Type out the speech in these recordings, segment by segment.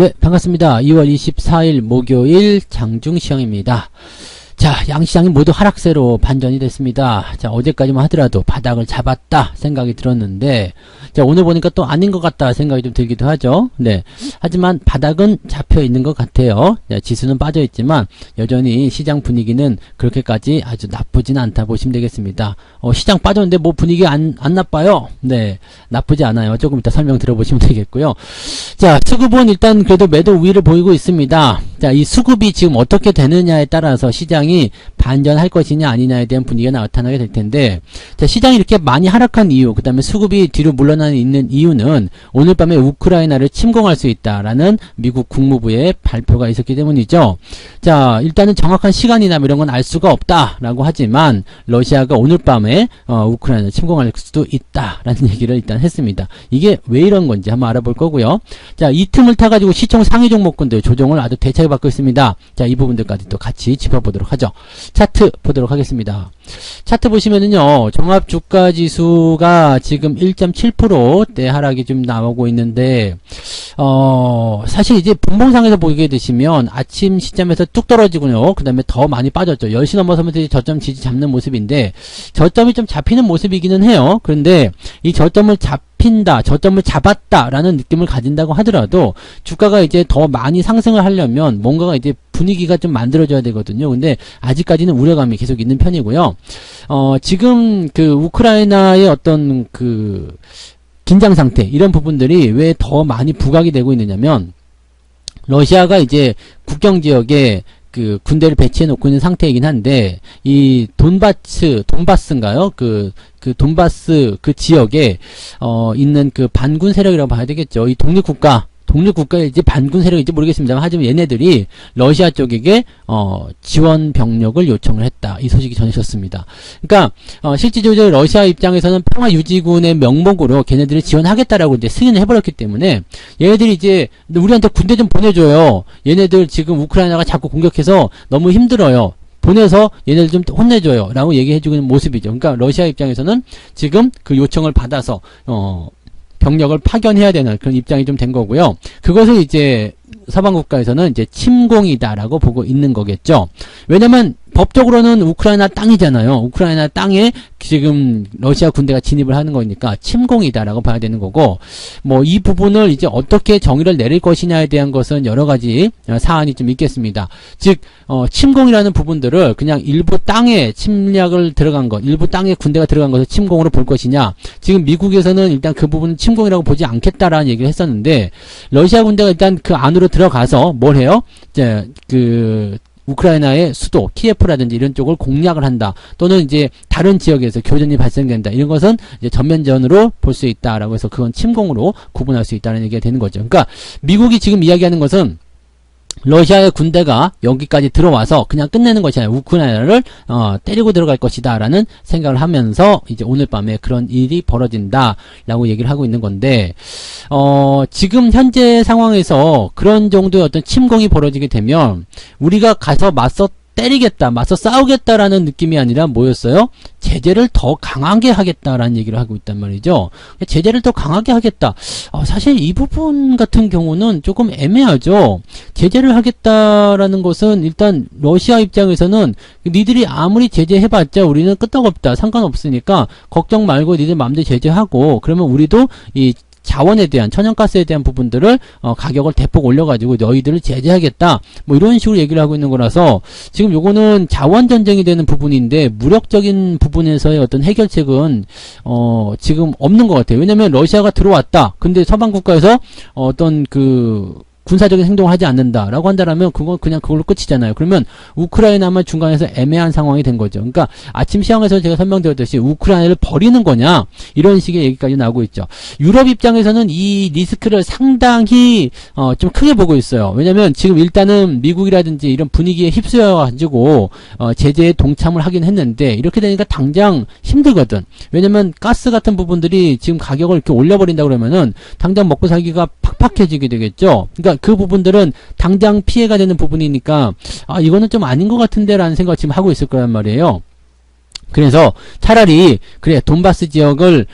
네, 반갑습니다. 2월 24일 목요일 장중시황입니다. 자, 양시장이 모두 하락세로 반전이 됐습니다. 자, 어제까지만 하더라도 바닥을 잡았다 생각이 들었는데, 자, 오늘 보니까 또 아닌 것 같다 생각이 좀 들기도 하죠. 네. 하지만 바닥은 잡혀 있는 것 같아요. 자, 지수는 빠져 있지만, 여전히 시장 분위기는 그렇게까지 아주 나쁘진 않다 보시면 되겠습니다. 시장 빠졌는데 뭐 분위기 안 나빠요? 네. 나쁘지 않아요. 조금 이따 설명 들어보시면 되겠고요. 자, 수급은 일단 그래도 매도 우위를 보이고 있습니다. 자, 이 수급이 지금 어떻게 되느냐에 따라서 시장이 반전할 것이냐 아니냐에 대한 분위기가 나타나게 될 텐데, 자, 시장이 이렇게 많이 하락한 이유, 그 다음에 수급이 뒤로 물러나 있는 이유는 오늘 밤에 우크라이나를 침공할 수 있다라는 미국 국무부의 발표가 있었기 때문이죠. 자, 일단은 정확한 시간이나 이런 건 알 수가 없다라고 하지만 러시아가 오늘 밤에 우크라이나를 침공할 수도 있다라는 얘기를 일단 했습니다. 이게 왜 이런 건지 한번 알아볼 거고요. 자, 이 틈을 타가지고 시총 상위 종목군들 조정을 아주 대차게 받고 있습니다. 자, 이 부분들까지 또 같이 짚어보도록 하죠. 차트 보도록 하겠습니다. 차트 보시면은요, 종합주가지수가 지금 1.7%대 하락이 좀 나오고 있는데, 사실 이제 분봉상에서 보게 되시면 아침 시점에서 뚝 떨어지고요, 그 다음에 더 많이 빠졌죠. 10시 넘어서면서 저점 지지 잡는 모습인데, 저점이 좀 잡히는 모습이기는 해요. 그런데 이 저점을 저점을 잡았다라는 느낌을 가진다고 하더라도 주가가 이제 더 많이 상승을 하려면 뭔가가 이제 분위기가 좀 만들어져야 되거든요. 근데 아직까지는 우려감이 계속 있는 편이고요. 지금 그 우크라이나의 어떤 그 긴장 상태, 이런 부분들이 왜 더 많이 부각이 되고 있느냐면, 러시아가 이제 국경 지역에 그 군대를 배치해 놓고 있는 상태이긴 한데, 이 돈바스인가요? 그 돈바스 그 지역에 있는 그 반군 세력이라고 봐야 되겠죠. 이 독립국가의 이제 반군 세력인지 모르겠습니다만, 하지만 얘네들이 러시아 쪽에게 지원 병력을 요청을 했다, 이 소식이 전해졌습니다. 그러니까 실질적으로 러시아 입장에서는 평화유지군의 명목으로 걔네들을 지원하겠다라고 이제 승인을 해버렸기 때문에, 얘네들이 이제 우리한테 군대 좀 보내줘요, 얘네들 지금 우크라이나가 자꾸 공격해서 너무 힘들어요, 보내서 얘네들 좀 혼내줘요 라고 얘기해주고 있는 모습이죠. 그러니까 러시아 입장에서는 지금 그 요청을 받아서 병력을 파견해야 되는 그런 입장이 좀 된 거고요. 그것을 이제 서방 국가에서는 이제 침공이다라고 보고 있는 거겠죠. 왜냐면 법적으로는 우크라이나 땅이잖아요. 우크라이나 땅에 지금 러시아 군대가 진입을 하는 거니까 침공이다라고 봐야 되는 거고, 뭐 이 부분을 이제 어떻게 정의를 내릴 것이냐에 대한 것은 여러 가지 사안이 좀 있겠습니다. 즉 침공이라는 부분들을 그냥 일부 땅에 침략을 들어간 것, 일부 땅에 군대가 들어간 것을 침공으로 볼 것이냐, 지금 미국에서는 일단 그 부분은 침공이라고 보지 않겠다라는 얘기를 했었는데, 러시아 군대가 일단 그 안으로 들어가서 뭘 해요? 이제 우크라이나의 수도 키예프라든지 이런 쪽을 공략을 한다, 또는 이제 다른 지역에서 교전이 발생된다, 이런 것은 이제 전면전으로 볼 수 있다라고 해서 그건 침공으로 구분할 수 있다는 얘기가 되는 거죠. 그러니까 미국이 지금 이야기하는 것은 러시아의 군대가 여기까지 들어와서 그냥 끝내는 것이 아니라 우크라이나를 때리고 들어갈 것이다 라는 생각을 하면서 이제 오늘 밤에 그런 일이 벌어진다 라고 얘기를 하고 있는 건데, 지금 현재 상황에서 그런 정도의 어떤 침공이 벌어지게 되면 우리가 가서 맞서 때리겠다, 맞서 싸우겠다라는 느낌이 아니라 뭐였어요? 제재를 더 강하게 하겠다라는 얘기를 하고 있단 말이죠. 제재를 더 강하게 하겠다. 사실 이 부분 같은 경우는 조금 애매하죠. 제재를 하겠다라는 것은 일단 러시아 입장에서는 니들이 아무리 제재해봤자 우리는 끄떡없다, 상관없으니까 걱정 말고 니들 마음대로 제재하고, 그러면 우리도 이 자원에 대한, 천연가스에 대한 부분들을 가격을 대폭 올려가지고 너희들을 제재하겠다, 뭐 이런 식으로 얘기를 하고 있는 거라서 지금 요거는 자원 전쟁이 되는 부분인데 무력적인 부분에서의 어떤 해결책은 지금 없는 것 같아요. 왜냐면 러시아가 들어왔다, 근데 서방 국가에서 어떤 그 군사적인 행동을 하지 않는다라고 한다라면 그건 그냥 그걸로 끝이잖아요. 그러면 우크라이나만 중간에서 애매한 상황이 된 거죠. 그러니까 아침 시황에서 제가 설명드렸듯이 우크라이나를 버리는 거냐, 이런 식의 얘기까지 나오고 있죠. 유럽 입장에서는 이 리스크를 상당히 좀 크게 보고 있어요. 왜냐면 지금 일단은 미국이라든지 이런 분위기에 휩쓰여가지고 제재에 동참을 하긴 했는데, 이렇게 되니까 당장 힘들거든. 왜냐면 가스 같은 부분들이 지금 가격을 이렇게 올려버린다 그러면은 당장 먹고 살기가 팍팍해지게 되겠죠. 그러니까 그 부분들은 당장 피해가 되는 부분이니까 이거는 좀 아닌 것 같은데 라는 생각을 지금 하고 있을 거란 말이에요. 그래서 차라리 그래 돈바스 지역을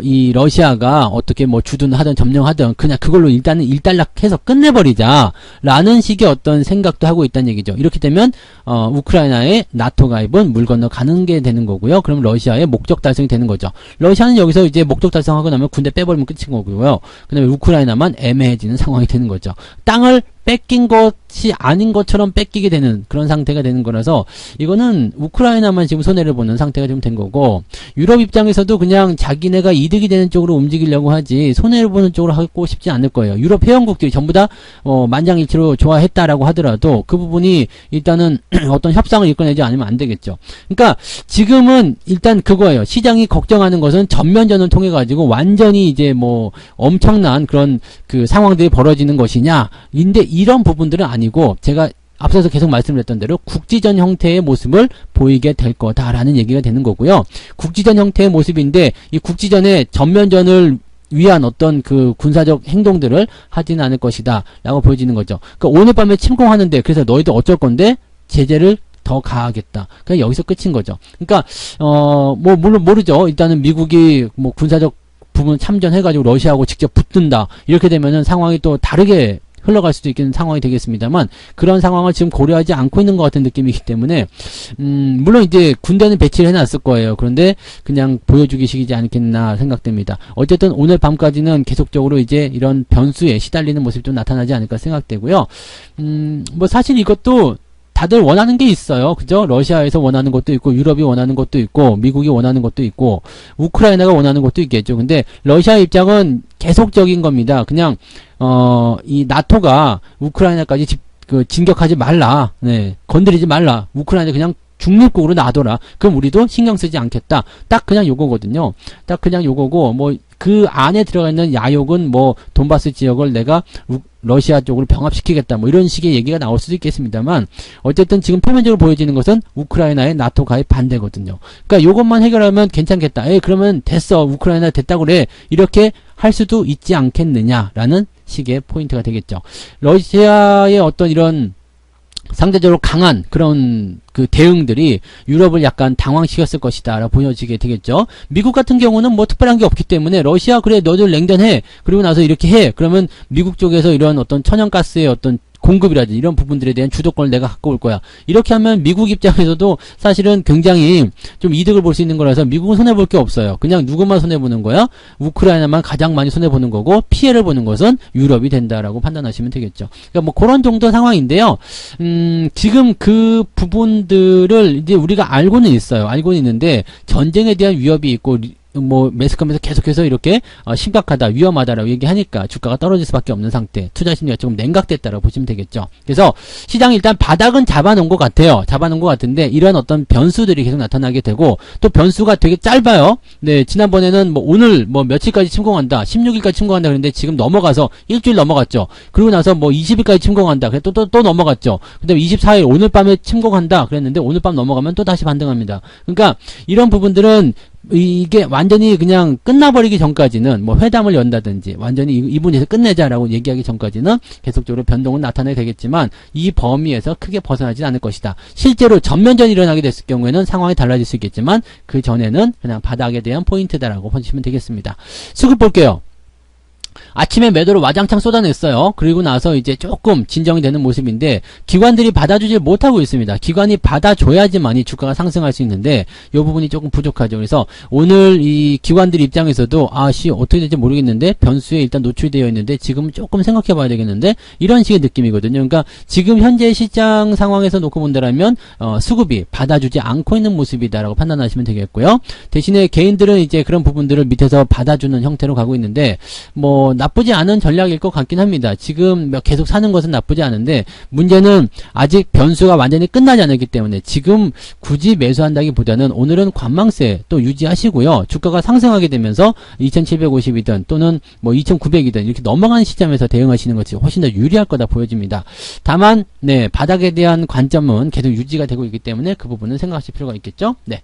이 러시아가 어떻게 뭐 주든 하든 점령하든 그냥 그걸로 일단은 일단락해서 끝내버리자라는 식의 어떤 생각도 하고 있다는 얘기죠. 이렇게 되면 우크라이나의 나토 가입은 물 건너 가는 게 되는 거고요. 그럼 러시아의 목적 달성이 되는 거죠. 러시아는 여기서 이제 목적 달성하고 나면 군대 빼버리면 끝인 거고요. 그다음에 우크라이나만 애매해지는 상황이 되는 거죠. 땅을 뺏긴 것이 아닌 것처럼 뺏기게 되는 그런 상태가 되는 거라서 이거는 우크라이나만 지금 손해를 보는 상태가 좀 된 거고, 유럽 입장에서도 그냥 자기네가 이득이 되는 쪽으로 움직이려고 하지 손해를 보는 쪽으로 하고 싶지 않을 거예요. 유럽 회원국들이 전부 다 만장일치로 좋아했다라고 하더라도 그 부분이 일단은 어떤 협상을 이끌어내지 않으면 안 되겠죠. 그러니까 지금은 일단 그거예요. 시장이 걱정하는 것은 전면전을 통해 가지고 완전히 이제 뭐 엄청난 그런 그 상황들이 벌어지는 것이냐. 근데 이런 부분들은 아니고 제가 앞서서 계속 말씀드렸던 대로 국지전 형태의 모습을 보이게 될 거다라는 얘기가 되는 거고요. 국지전 형태의 모습인데 이 국지전의 전면전을 위한 어떤 그 군사적 행동들을 하지는 않을 것이다 라고 보여지는 거죠. 그러니까 오늘 밤에 침공하는데 그래서 너희들 어쩔 건데 제재를 더 가하겠다. 그냥 여기서 끝인 거죠. 그러니까 뭐 물론 모르죠. 일단은 미국이 뭐 군사적 부분 참전해가지고 러시아하고 직접 붙든다. 이렇게 되면은 상황이 또 다르게 흘러갈 수도 있는 상황이 되겠습니다만 그런 상황을 지금 고려하지 않고 있는 것 같은 느낌이기 때문에 물론 이제 군대는 배치를 해놨을 거예요. 그런데 그냥 보여주기식이지 않겠나 생각됩니다. 어쨌든 오늘 밤까지는 계속적으로 이제 이런 변수에 시달리는 모습이 좀 나타나지 않을까 생각되고요. 뭐 사실 이것도 다들 원하는 게 있어요. 그죠? 러시아에서 원하는 것도 있고, 유럽이 원하는 것도 있고, 미국이 원하는 것도 있고, 우크라이나가 원하는 것도 있겠죠. 근데 러시아 입장은 계속적인 겁니다. 그냥 이 나토가 우크라이나까지 진격하지 말라. 네. 건드리지 말라. 우크라이나 그냥 중립국으로 놔둬라. 그럼 우리도 신경 쓰지 않겠다. 딱 그냥 요거거든요. 딱 그냥 요거고, 뭐 그 안에 들어가 있는 야욕은 뭐 돈바스 지역을 내가 러시아 쪽으로 병합시키겠다. 뭐 이런 식의 얘기가 나올 수도 있겠습니다만 어쨌든 지금 표면적으로 보여지는 것은 우크라이나의 나토 가입 반대거든요. 그러니까 요것만 해결하면 괜찮겠다. 그러면 됐어. 우크라이나 됐다고 그래. 이렇게 할 수도 있지 않겠느냐라는 식의 포인트가 되겠죠. 러시아의 어떤 이런 상대적으로 강한 그런 그 대응들이 유럽을 약간 당황시켰을 것이다 라고 보여지게 되겠죠. 미국 같은 경우는 뭐 특별한 게 없기 때문에 러시아 그래 너들 냉전해 그리고 나서 이렇게 해 그러면 미국 쪽에서 이런 어떤 천연가스의 어떤 공급이라든지 이런 부분들에 대한 주도권을 내가 갖고 올 거야. 이렇게 하면 미국 입장에서도 사실은 굉장히 좀 이득을 볼 수 있는 거라서 미국은 손해볼 게 없어요. 그냥 누구만 손해보는 거야? 우크라이나만 가장 많이 손해보는 거고 피해를 보는 것은 유럽이 된다라고 판단하시면 되겠죠. 그러니까 뭐 그런 정도 상황인데요. 지금 그 부분들을 이제 우리가 알고는 있어요. 알고는 있는데 전쟁에 대한 위협이 있고 뭐 매스컴에서 계속해서 이렇게 심각하다 위험하다라고 얘기하니까 주가가 떨어질 수밖에 없는 상태, 투자 심리가 조금 냉각됐다라고 보시면 되겠죠. 그래서 시장이 일단 바닥은 잡아놓은 것 같아요. 잡아놓은 것 같은데 이런 어떤 변수들이 계속 나타나게 되고 또 변수가 되게 짧아요. 네, 지난번에는 뭐 오늘 뭐 며칠까지 침공한다 16일까지 침공한다 그랬는데 지금 넘어가서 일주일 넘어갔죠. 그리고 나서 뭐 20일까지 침공한다 그래 또 넘어갔죠. 그 다음에 24일 오늘 밤에 침공한다 그랬는데 오늘 밤 넘어가면 또 다시 반등합니다. 그러니까 이런 부분들은 이게 완전히 그냥 끝나버리기 전까지는 뭐 회담을 연다든지 완전히 이 분에서 끝내자라고 얘기하기 전까지는 계속적으로 변동은 나타나게 되겠지만 이 범위에서 크게 벗어나지 않을 것이다. 실제로 전면전이 일어나게 됐을 경우에는 상황이 달라질 수 있겠지만 그 전에는 그냥 바닥에 대한 포인트다라고 보시면 되겠습니다. 수급 볼게요. 아침에 매도를 와장창 쏟아냈어요. 그리고 나서 이제 조금 진정이 되는 모습인데 기관들이 받아주질 못하고 있습니다. 기관이 받아줘야지만이 주가가 상승할 수 있는데 이 부분이 조금 부족하죠. 그래서 오늘 이 기관들 입장에서도 어떻게 될지 모르겠는데 변수에 일단 노출되어 있는데 지금 조금 생각해 봐야 되겠는데 이런 식의 느낌이거든요. 그러니까 지금 현재 시장 상황에서 놓고 본다라면 수급이 받아주지 않고 있는 모습이다라고 판단하시면 되겠고요. 대신에 개인들은 이제 그런 부분들을 밑에서 받아주는 형태로 가고 있는데 뭐 나쁘지 않은 전략일 것 같긴 합니다. 지금 계속 사는 것은 나쁘지 않은데 문제는 아직 변수가 완전히 끝나지 않았기 때문에 지금 굳이 매수한다기보다는 오늘은 관망세 또 유지하시고요. 주가가 상승하게 되면서 2750이든 또는 뭐 2900이든 이렇게 넘어가는 시점에서 대응하시는 것이 훨씬 더 유리할 거다 보여집니다. 다만 바닥에 대한 관점은 계속 유지가 되고 있기 때문에 그 부분은 생각하실 필요가 있겠죠. 네.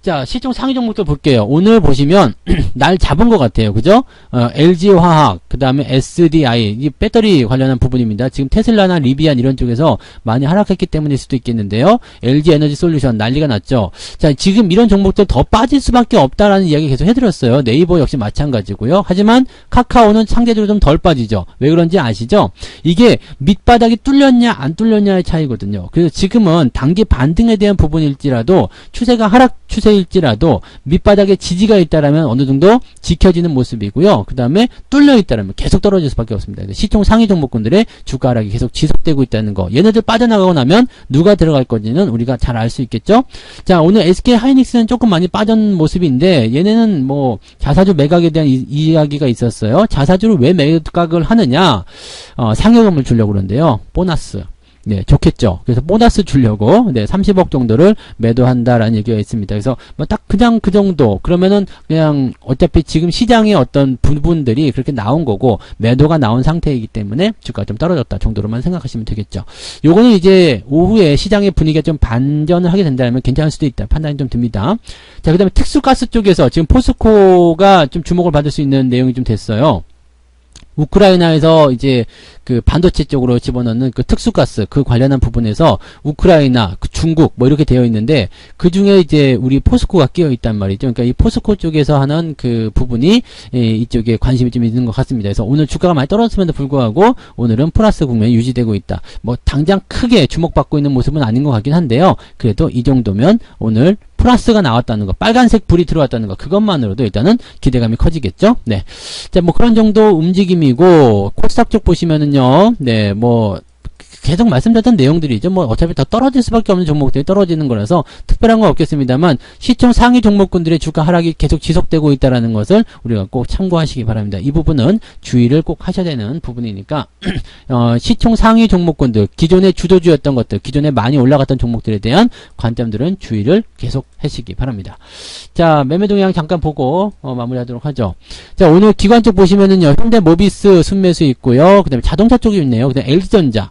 자, 시총 상위 종목들 볼게요. 오늘 보시면 날 잡은 것 같아요. 그죠? LG화학, 그 다음에 SDI, 이 배터리 관련한 부분입니다. 지금 테슬라나 리비안 이런 쪽에서 많이 하락했기 때문일 수도 있겠는데요. LG에너지솔루션 난리가 났죠. 자, 지금 이런 종목들 더 빠질 수밖에 없다라는 이야기 계속 해드렸어요. 네이버 역시 마찬가지고요. 하지만 카카오는 상대적으로 좀 덜 빠지죠. 왜 그런지 아시죠? 이게 밑바닥이 뚫렸냐 안 뚫렸냐의 차이거든요. 그래서 지금은 단기 반등에 대한 부분일지라도 추세가 하락 추세일지라도 밑바닥에 지지가 있다라면 어느 정도 지켜지는 모습이고요. 그 다음에 뚫려 있다라면 계속 떨어질 수밖에 없습니다. 시총 상위 종목군들의 주가 하락이 계속 지속되고 있다는 거. 얘네들 빠져나가고 나면 누가 들어갈 건지는 우리가 잘 알 수 있겠죠. 자, 오늘 SK 하이닉스는 조금 많이 빠진 모습인데 얘네는 뭐 자사주 매각에 대한 이야기가 있었어요. 자사주를 왜 매각을 하느냐? 상여금을 주려고 그러는데요. 보너스. 네, 좋겠죠. 그래서 보너스 주려고, 네, 30억 정도를 매도한다라는 얘기가 있습니다. 그래서, 뭐, 딱 그냥 그 정도. 그러면은, 그냥, 어차피 지금 시장의 어떤 부분들이 그렇게 나온 거고, 매도가 나온 상태이기 때문에 주가가 좀 떨어졌다 정도로만 생각하시면 되겠죠. 요거는 이제, 오후에 시장의 분위기가 좀 반전을 하게 된다면 괜찮을 수도 있다. 판단이 좀 듭니다. 자, 그 다음에 특수가스 쪽에서 지금 포스코가 좀 주목을 받을 수 있는 내용이 좀 됐어요. 우크라이나에서 이제 그 반도체 쪽으로 집어넣는 그 특수가스 그 관련한 부분에서 우크라이나, 그 중국 뭐 이렇게 되어 있는데 그 중에 이제 우리 포스코가 끼어 있단 말이죠. 그러니까 이 포스코 쪽에서 하는 그 부분이 이쪽에 관심이 좀 있는 것 같습니다. 그래서 오늘 주가가 많이 떨어졌음에도 불구하고 오늘은 플러스 국면이 유지되고 있다. 뭐 당장 크게 주목받고 있는 모습은 아닌 것 같긴 한데요. 그래도 이 정도면 오늘 플러스가 나왔다는 거, 빨간색 불이 들어왔다는 거, 그것만으로도 일단은 기대감이 커지겠죠? 네. 자, 뭐 그런 정도 움직임이고, 코스닥 쪽 보시면은요, 네, 뭐, 계속 말씀드렸던 내용들이죠. 뭐 어차피 더 떨어질 수밖에 없는 종목들이 떨어지는 거라서 특별한 건 없겠습니다만 시총 상위 종목군들의 주가 하락이 계속 지속되고 있다는 것을 우리가 꼭 참고하시기 바랍니다. 이 부분은 주의를 꼭 하셔야 되는 부분이니까 시총 상위 종목군들, 기존의 주도주였던 것들, 기존에 많이 올라갔던 종목들에 대한 관점들은 주의를 계속 하시기 바랍니다. 자, 매매 동향 잠깐 보고 마무리하도록 하죠. 자, 오늘 기관 쪽 보시면은요, 현대모비스 순매수 있고요. 그 다음에 자동차 쪽이 있네요. 그 다음에 LG전자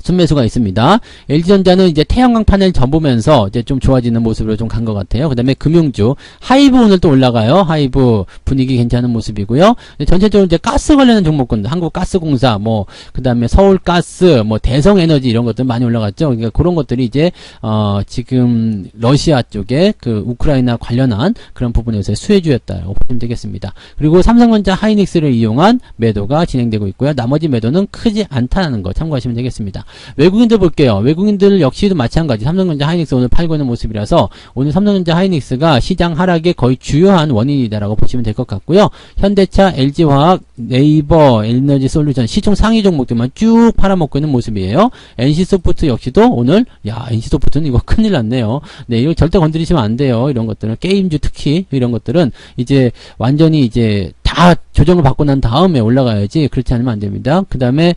순매수가 있습니다. LG전자는 이제 태양광 파넬 접으면서 이제 좀 좋아지는 모습으로 좀 간 것 같아요. 그 다음에 금융주, 하이브 오늘 또 올라가요. 하이브 분위기 괜찮은 모습이고요. 전체적으로 이제 가스 관련한 종목군들, 한국가스공사, 뭐, 그 다음에 서울가스, 뭐, 대성에너지 이런 것들 많이 올라갔죠. 그러니까 그런 것들이 이제, 지금 러시아 쪽에 그 우크라이나 관련한 그런 부분에서의 수혜주였다고 보시면 되겠습니다. 그리고 삼성전자 하이닉스를 이용한 매도가 진행되고 있고요. 나머지 매도는 크지 않다는 거 참고하시면 되겠습니다. 외국인들 볼게요. 외국인들 역시도 마찬가지. 삼성전자 하이닉스 오늘 팔고 있는 모습이라서 오늘 삼성전자 하이닉스가 시장 하락의 거의 주요한 원인이다라고 보시면 될 것 같고요. 현대차, LG화학, 네이버, 에너지솔루션 시총 상위 종목들만 쭉 팔아먹고 있는 모습이에요. NC소프트 역시도 오늘 NC소프트는 이거 큰일 났네요. 네, 이거 절대 건드리시면 안 돼요. 이런 것들은 게임주 특히 이런 것들은 이제 완전히 이제 다 조정을 받고 난 다음에 올라가야지 그렇지 않으면 안 됩니다. 그 다음에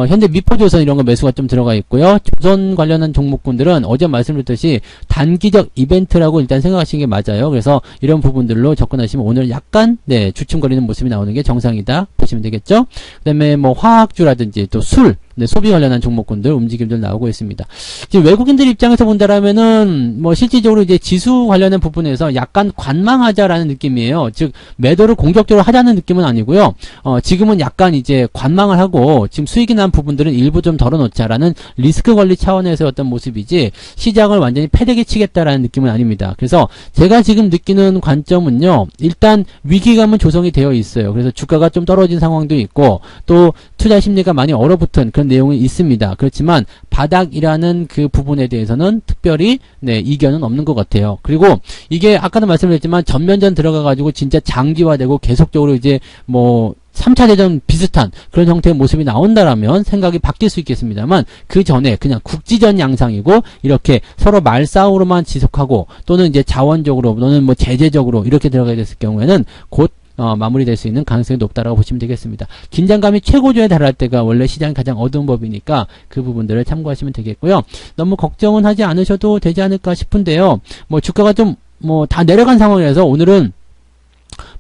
현대 미포조선 이런 거 매수가 좀 들어가 있고요. 조선 관련한 종목군들은 어제 말씀드렸듯이 단기적 이벤트라고 일단 생각하시는 게 맞아요. 그래서 이런 부분들로 접근하시면 오늘 약간 주춤거리는 모습이 나오는 게 정상이다 보시면 되겠죠. 그 다음에 뭐 화학주라든지 또 술, 소비 관련한 종목군들 움직임들 나오고 있습니다. 지금 외국인들 입장에서 본다라면은 뭐 실질적으로 이제 지수 관련한 부분에서 약간 관망하자라는 느낌이에요. 즉 매도를 공격적으로 하자는 느낌은 아니고요. 지금은 약간 이제 관망을 하고 지금 수익이 난 부분들은 일부 좀 덜어놓자라는 리스크 관리 차원에서 어떤 모습이지 시장을 완전히 패대기 치겠다라는 느낌은 아닙니다. 그래서 제가 지금 느끼는 관점은요. 일단 위기감은 조성이 되어 있어요. 그래서 주가가 좀 떨어진 상황도 있고 또 투자 심리가 많이 얼어붙은 그런 내용이 있습니다. 그렇지만 바닥이라는 그 부분에 대해서는 특별히 이견은 없는 것 같아요. 그리고 이게 아까도 말씀드렸지만 전면전 들어가가지고 진짜 장기화되고 계속적으로 이제 뭐 3차 대전 비슷한 그런 형태의 모습이 나온다라면 생각이 바뀔 수 있겠습니다만 그 전에 그냥 국지전 양상이고 이렇게 서로 말싸움으로만 지속하고 또는 이제 자원적으로 또는 뭐 제재적으로 이렇게 들어가게 됐을 경우에는 곧 마무리될 수 있는 가능성이 높다라고 보시면 되겠습니다. 긴장감이 최고조에 달할 때가 원래 시장이 가장 어두운 법이니까 그 부분들을 참고하시면 되겠고요. 너무 걱정은 하지 않으셔도 되지 않을까 싶은데요. 뭐 주가가 좀 뭐 다 내려간 상황이라서 오늘은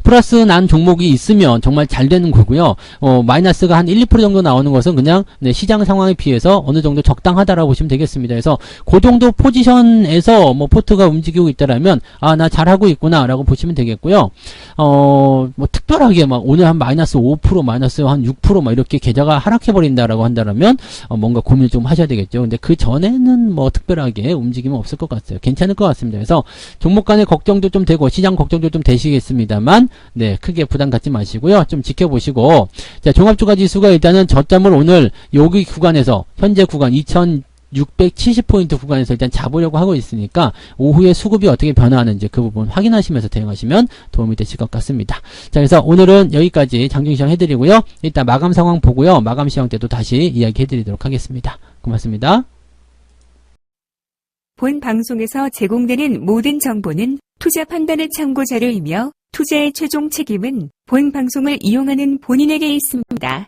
플러스 난 종목이 있으면 정말 잘 되는 거고요. 마이너스가 한 1, 2% 정도 나오는 것은 그냥 네, 시장 상황에 비해서 어느 정도 적당하다라고 보시면 되겠습니다. 그래서 그 정도 포지션에서 뭐 포트가 움직이고 있다라면 나 잘하고 있구나라고 보시면 되겠고요. 뭐 특별하게 막 오늘 한 마이너스 5%, 마이너스 한 6% 막 이렇게 계좌가 하락해 버린다라고 한다면 뭔가 고민을 좀 하셔야 되겠죠. 근데 그 전에는 뭐 특별하게 움직임은 없을 것 같아요. 괜찮을 것 같습니다. 그래서 종목 간의 걱정도 좀 되고 시장 걱정도 좀 되시겠습니다만 네, 크게 부담 갖지 마시고요. 좀 지켜보시고 자, 종합주가 지수가 일단은 저점을 오늘 여기 구간에서 현재 구간 2670포인트 구간에서 일단 잡으려고 하고 있으니까 오후에 수급이 어떻게 변화하는지 그 부분 확인하시면서 대응하시면 도움이 되실 것 같습니다. 자, 그래서 오늘은 여기까지 장중시황 해드리고요. 이따 마감 상황 보고요. 마감 시황 때도 다시 이야기 해드리도록 하겠습니다. 고맙습니다. 본 방송에서 제공되는 모든 정보는 투자 판단의 참고 자료이며 투자의 최종 책임은 본 방송을 이용하는 본인에게 있습니다.